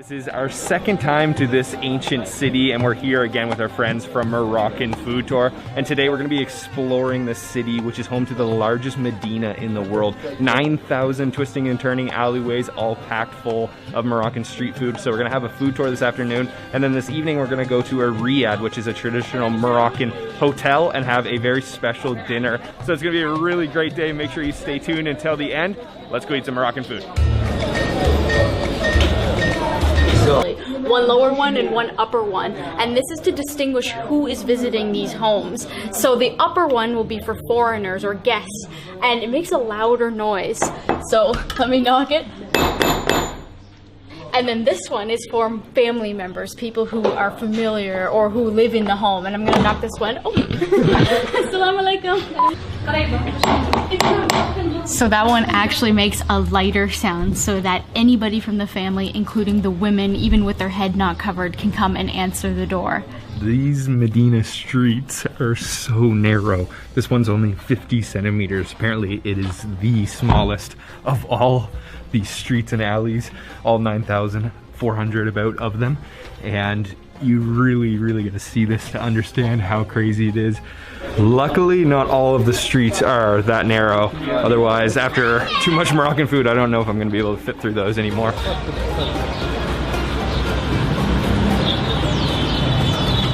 This is our second time to this ancient city, and we're here again with our friends from Moroccan Food Tour. And today we're going to be exploring the city, which is home to the largest Medina in the world. 9,000 twisting and turning alleyways, all packed full of Moroccan street food. So we're going to have a food tour this afternoon, and then this evening we're going to go to a Riad, which is a traditional Moroccan hotel, and have a very special dinner. So it's going to be a really great day. Make sure you stay tuned until the end. Let's go eat some Moroccan food. One lower one and one upper one, and this is to distinguish who is visiting these homes. So the upper one will be for foreigners or guests, and it makes a louder noise. So let me knock it. And then this one is for family members, people who are familiar or who live in the home. And I'm gonna knock this one. Oh, assalamu alaikum. So that one actually makes a lighter sound so that anybody from the family, including the women, even with their head not covered, can come and answer the door. These Medina streets are so narrow. This one's only 50 centimeters. Apparently it is the smallest of all these streets and alleys, all 9,400 about of them. And you really get to see this to understand how crazy it is. Luckily, not all of the streets are that narrow. Otherwise, after too much Moroccan food, I don't know if I'm gonna be able to fit through those anymore.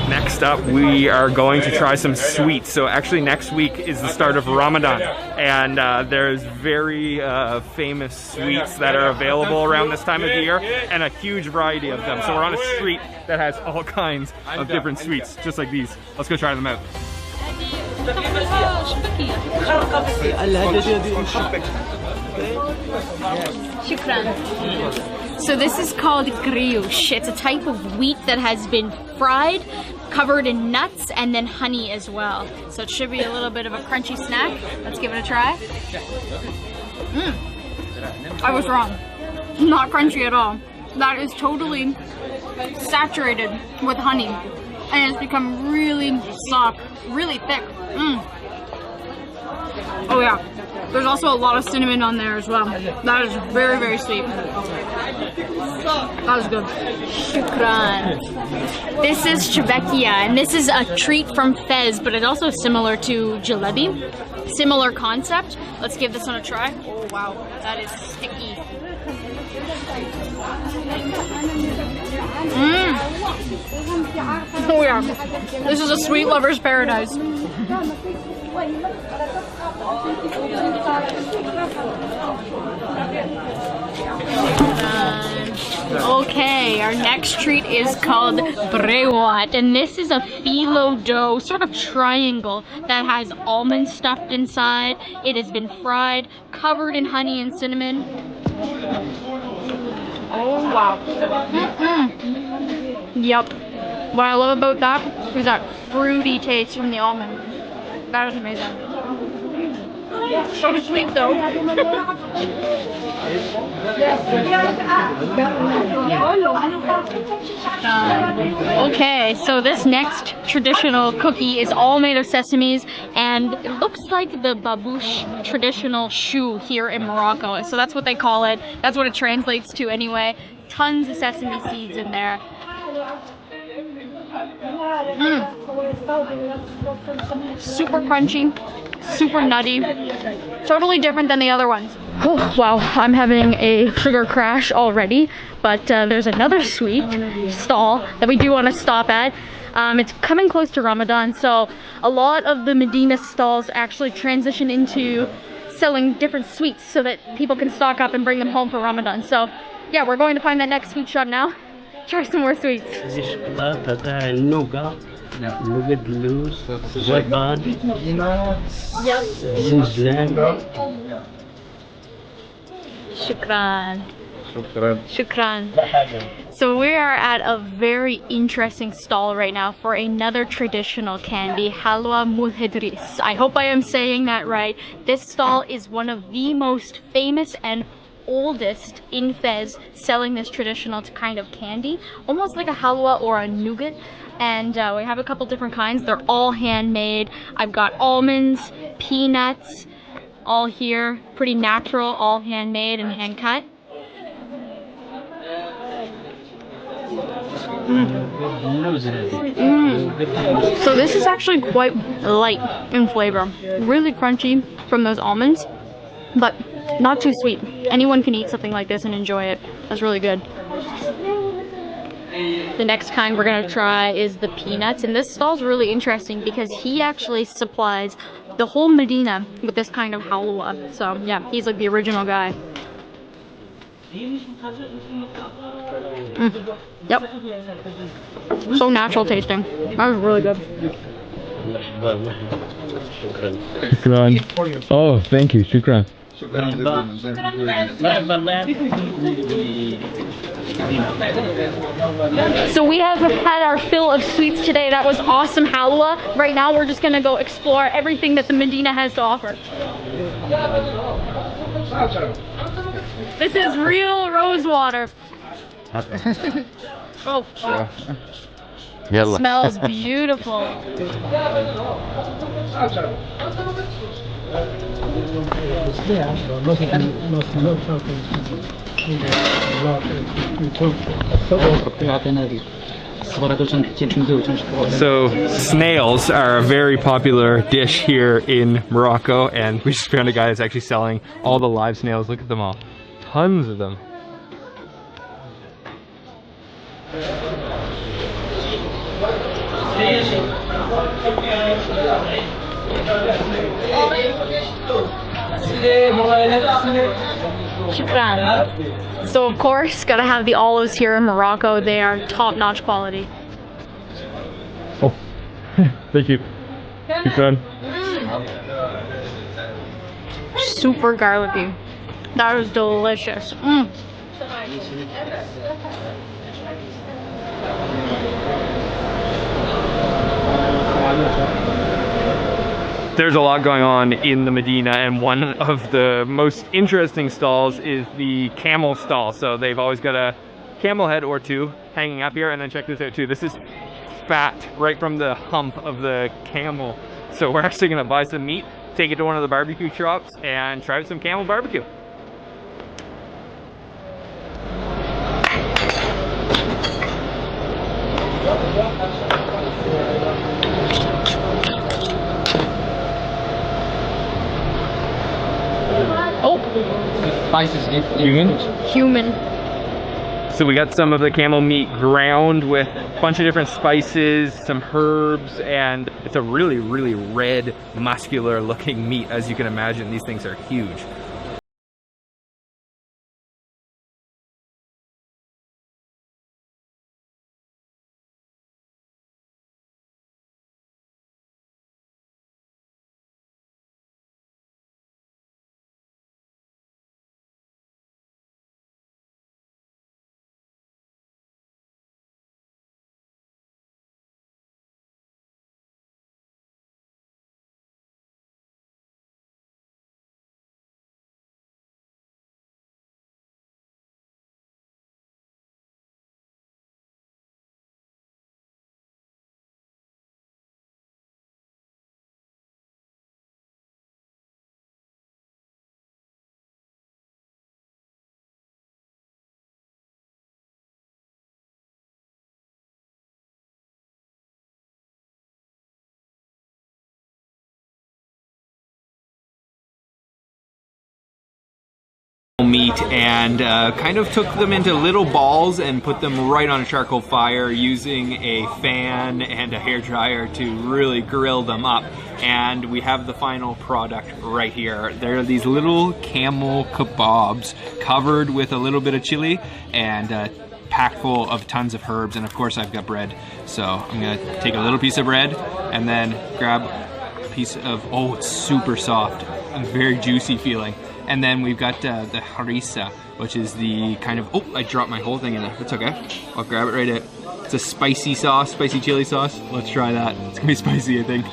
Next up, we are going to try some sweets. So actually next week is the start of Ramadan, and there's very famous sweets that are available around this time of the year, and a huge variety of them. So we're on a street that has all kinds of different sweets, just like these. Let's go try them out. So this is called brioche. It's a type of wheat that has been fried, covered in nuts, and then honey as well. So it should be a little bit of a crunchy snack. Let's give it a try. I was wrong. Not crunchy at all. That is totally saturated with honey, and it's become really soft, really thick. Oh yeah. There's also a lot of cinnamon on there as well. That is very sweet. That was good. Shukran. This is chebekia, and this is a treat from Fez, but it's also similar to jalebi. Similar concept. Let's give this one a try. Oh wow, that is sticky. Oh yeah, this is a sweet lover's paradise. Okay, our next treat is called Riad, and this is a phyllo dough, sort of triangle, that has almonds stuffed inside. It has been fried, covered in honey and cinnamon. Oh wow. Yup. What I love about that is that fruity taste from the almond. That is amazing. So sweet though. Okay, so this next traditional cookie is all made of sesames, and it looks like the babouche traditional shoe here in Morocco. So that's what they call it. That's what it translates to anyway. Tons of sesame seeds in there. Super crunchy, super nutty, totally different than the other ones. Oh, wow, I'm having a sugar crash already, but there's another sweet stall that we do want to stop at. It's coming close to Ramadan, so a lot of the Medina stalls actually transition into selling different sweets so that people can stock up and bring them home for Ramadan. So yeah, we're going to find that next sweet shop now. Try some more sweets. نوجد لوز زبان Shukran. Shukran. So we are at a very interesting stall right now for another traditional candy, halwa mulhidris. I hope I am saying that right. This stall is one of the most famous and oldest in Fez, selling this traditional kind of candy, almost like a halwa or a nougat. And we have a couple different kinds. They're all handmade. I've got almonds, peanuts, all here, pretty natural, all handmade and hand cut. So this is actually quite light in flavor. Really crunchy from those almonds, but not too sweet. Anyone can eat something like this and enjoy it. That's really good. The next kind we're gonna try is the peanuts, and this stall's really interesting because he actually supplies the whole Medina with this kind of halwa. So yeah, he's like the original guy. Yep. So natural tasting. That was really good. Shukran. Oh, thank you. Shukran. So we have had our fill of sweets today. That was awesome halwa. Right now we're just gonna go explore everything that the Medina has to offer. This is real rose water. Oh, smells beautiful. So snails are a very popular dish here in Morocco, and we just found a guy that's actually selling all the live snails. Look at them all. Tons of them. Shukran. So of course, gotta have the olives here in Morocco. They are top-notch quality. Oh, thank you. Shukran. Super garlicky. That is delicious. Mm. There's a lot going on in the Medina, and one of the most interesting stalls is the camel stall. So they've always got a camel head or two hanging up here, and then check this out too. This is fat right from the hump of the camel. So we're actually gonna buy some meat, take it to one of the barbecue shops, and try some camel barbecue. Oh, Spices. human. So we got some of the camel meat ground with a bunch of different spices, some herbs, and it's a really, really red, muscular looking meat. As you can imagine, these things are huge. Meat and kind of took them into little balls and put them right on a charcoal fire using a fan and a hairdryer to really grill them up. And we have the final product right here. There are these little camel kebabs covered with a little bit of chili and packed full of tons of herbs, and of course I've got bread. So I'm gonna take a little piece of bread and then grab a piece of, oh, it's super soft and very juicy feeling. And then we've got the harissa, which is the kind of, oh, I dropped my whole thing in there. That's okay. I'll grab it right out. It's a spicy sauce, spicy chili sauce. Let's try that. It's gonna be spicy, I think.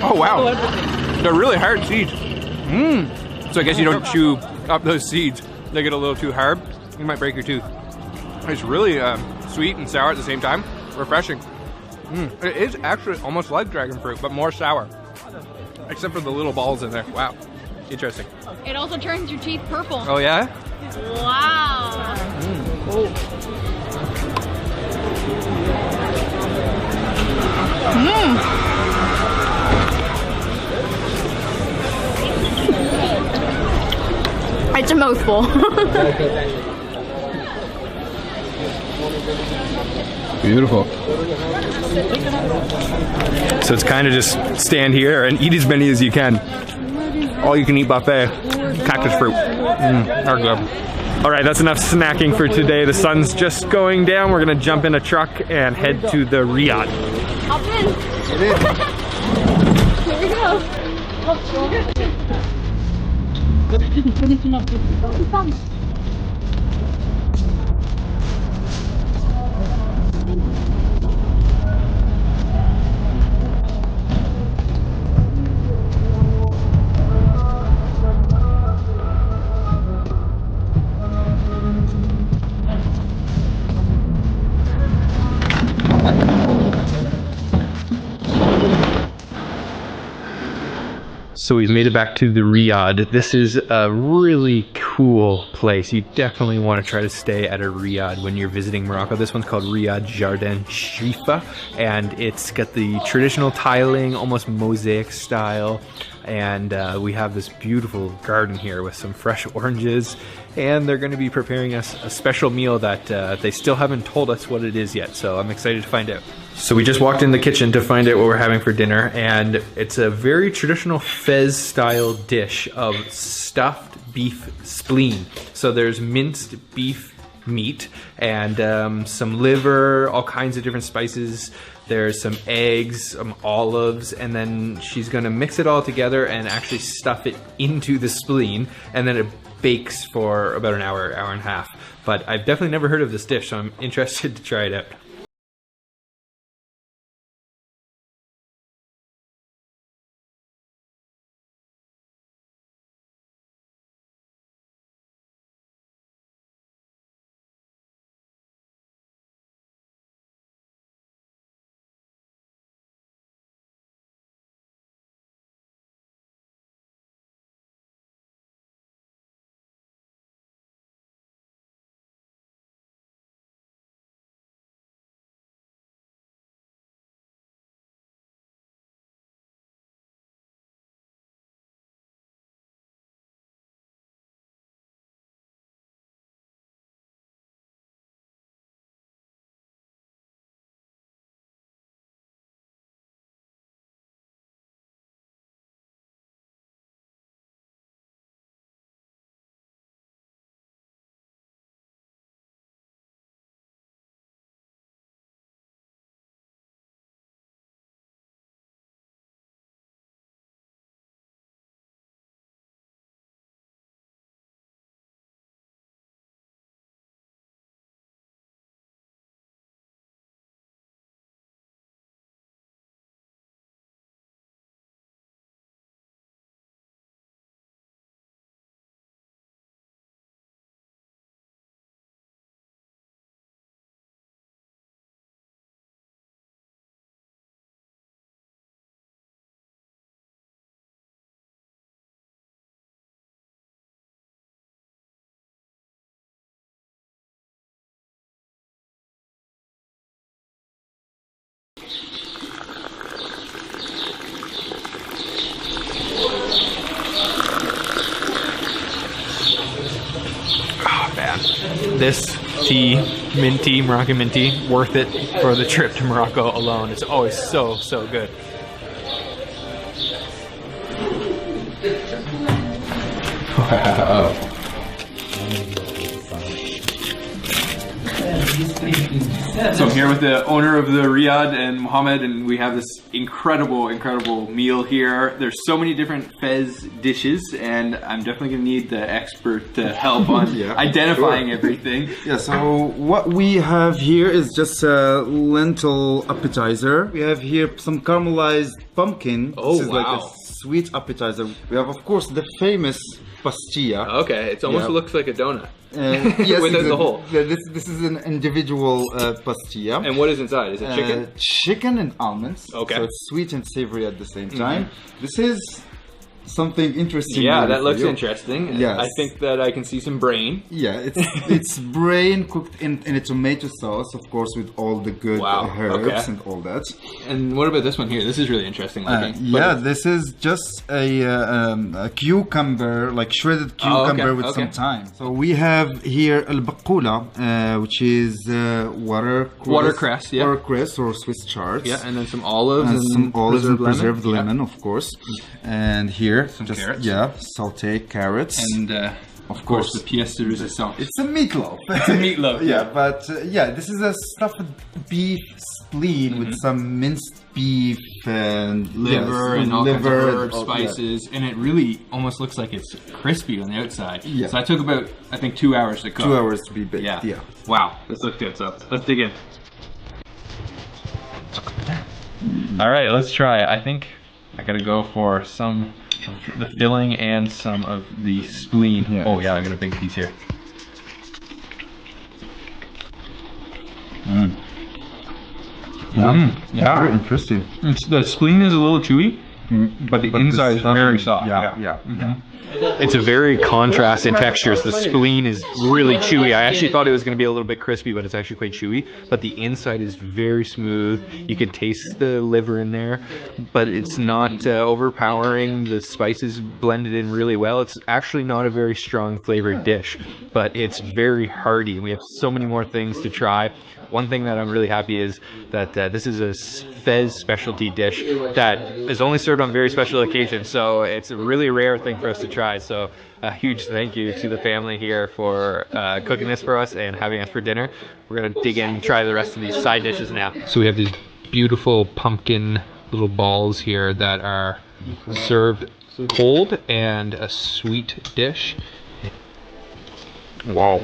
Oh wow, they're really hard seeds. So I guess you don't chew up those seeds. They get a little too hard. You might break your tooth. It's really sweet and sour at the same time. Refreshing. It is actually almost like dragon fruit, but more sour. Except for the little balls in there. Wow. Interesting. It also turns your teeth purple. Oh yeah? Wow. It's a mouthful. Beautiful. So it's kind of just stand here and eat as many as you can. All you can eat buffet. Cactus fruit. Are good. All right, that's enough snacking for today. The sun's just going down. We're gonna jump in a truck and head to the Riad. Hop in. Here we go. So we've made it back to the Riad. This is a really cool place. You definitely want to try to stay at a Riad when you're visiting Morocco. This one's called Riad Jardin Shifa, and it's got the traditional tiling, almost mosaic style. And we have this beautiful garden here with some fresh oranges, and they're going to be preparing us a special meal that they still haven't told us what it is yet, so I'm excited to find out. So we just walked in the kitchen to find out what we're having for dinner, and it's a very traditional Fez style dish of stuffed beef spleen. So there's minced beef meat and some liver, all kinds of different spices. There's some eggs, some olives, and then she's gonna mix it all together and actually stuff it into the spleen, and then it bakes for about an hour, hour and a half. But I've definitely never heard of this dish, so I'm interested to try it out. This tea, mint tea, Moroccan mint tea, worth it for the trip to Morocco alone. It's always so, so good. Wow. So I'm here with the owner of the Riad and Mohammed, and we have this incredible meal here. There's so many different Fez dishes, and I'm definitely gonna need the expert to help on identifying everything. Yeah, so what we have here is just a lentil appetizer. We have here some caramelized pumpkin. Oh, this is like a sweet appetizer. We have, of course, the famous pastilla. Okay, it almost looks like a donut. Yes, with the hole. This is an individual pastilla. And what is inside? Is it chicken? Chicken and almonds. Okay. So it's sweet and savory at the same time. This is something interesting. Yeah, that looks interesting. Yes. I think that I can see some brain. Yeah, it's brain cooked in a tomato sauce, of course, with all the good herbs and all that. And what about this one here? This is really interesting looking. This is just a cucumber, like shredded cucumber with some thyme. So we have here al-baqula, which is watercress, watercress or Swiss chard. Yeah, and then some olives and some olives and preserved lemon, lemon, of course. And here, some carrots. Yeah, saute carrots. And of course, the pièce de résistance. It's a meatloaf. It's a meatloaf. But this is a stuffed beef spleen with some minced beef and liver and all kinds of herbs, spices, and it really almost looks like it's crispy on the outside. Yeah. So I took about, I think, 2 hours to cook. 2 hours to be baked. Yeah. Wow, this looks good. So let's dig in. All right, let's try it. I think I gotta go for some of the filling and some of the spleen. Yeah. Oh yeah, I got a big piece here. Yeah, very interesting. The spleen is a little chewy, but the inside is very soft. It's a very contrast in textures. The spleen is really chewy. I actually thought it was going to be a little bit crispy, but it's actually quite chewy. But the inside is very smooth. You can taste the liver in there, but it's not overpowering. The spices blended in really well. It's actually not a very strong flavored dish, but it's very hearty. We have so many more things to try. One thing that I'm really happy is that this is a Fez specialty dish that is only served on very special occasions, so it's a really rare thing for us to try. So a huge thank you to the family here for cooking this for us and having us for dinner. We're gonna dig in and try the rest of these side dishes now. So we have these beautiful pumpkin little balls here that are served cold and a sweet dish. Wow.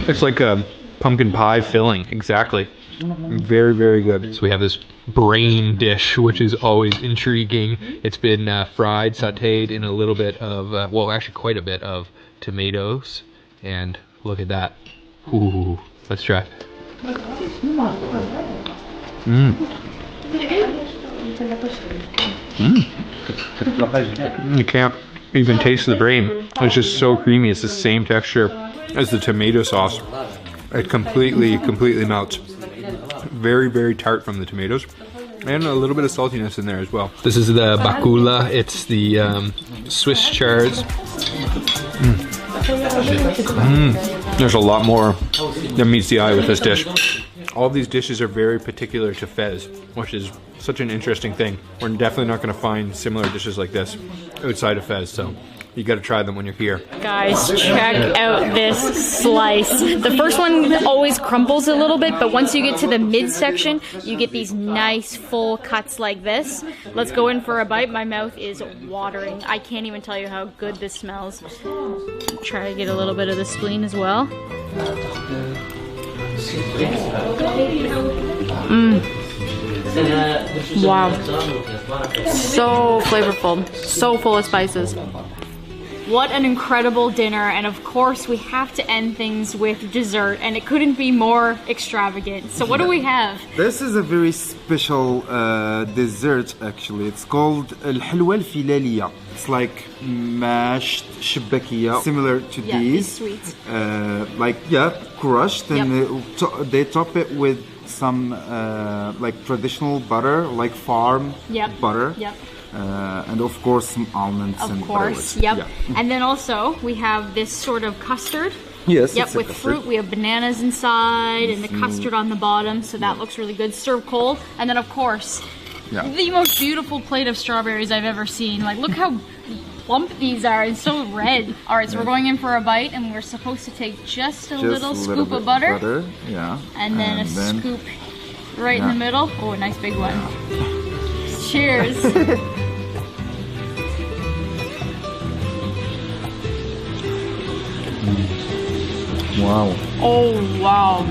It's like a pumpkin pie filling, exactly. Very, very good. So we have this brain dish, which is always intriguing. It's been fried, sauteed in a little bit of, well, actually quite a bit of tomatoes. And look at that. Ooh, let's try. You can't even taste the brain. It's just so creamy. It's the same texture as the tomato sauce. It completely melts. Very, very tart from the tomatoes. And a little bit of saltiness in there as well. This is the baqula. It's the Swiss chards. There's a lot more than meets the eye with this dish. All of these dishes are very particular to Fez, which is such an interesting thing. We're definitely not going to find similar dishes like this outside of Fez, so you got to try them when you're here. Guys, check out this slice. The first one always crumples a little bit, but once you get to the midsection, you get these nice full cuts like this. Let's go in for a bite. My mouth is watering. I can't even tell you how good this smells. Try to get a little bit of the spleen as well. Wow. So flavorful. So full of spices. What an incredible dinner, and of course we have to end things with dessert, and it couldn't be more extravagant. So what do we have? This is a very special dessert actually. It's called halwa al-filaliya. It's like mashed shabakiya, similar to these. Sweet. Crushed, and they top it with some like traditional butter, like farm butter. And of course some almonds. Of course, Yeah. And then also we have this sort of custard. Yes. Yep, with fruit. We have bananas inside and the custard on the bottom, so that looks really good. Served cold. And then of course, the most beautiful plate of strawberries I've ever seen. Like, look how plump these are and so red. All right, so we're going in for a bite, and we're supposed to take just a little scoop of butter. Yeah. And then a scoop right in the middle. Oh, a nice big one. Yeah. Cheers. Wow. Oh, wow.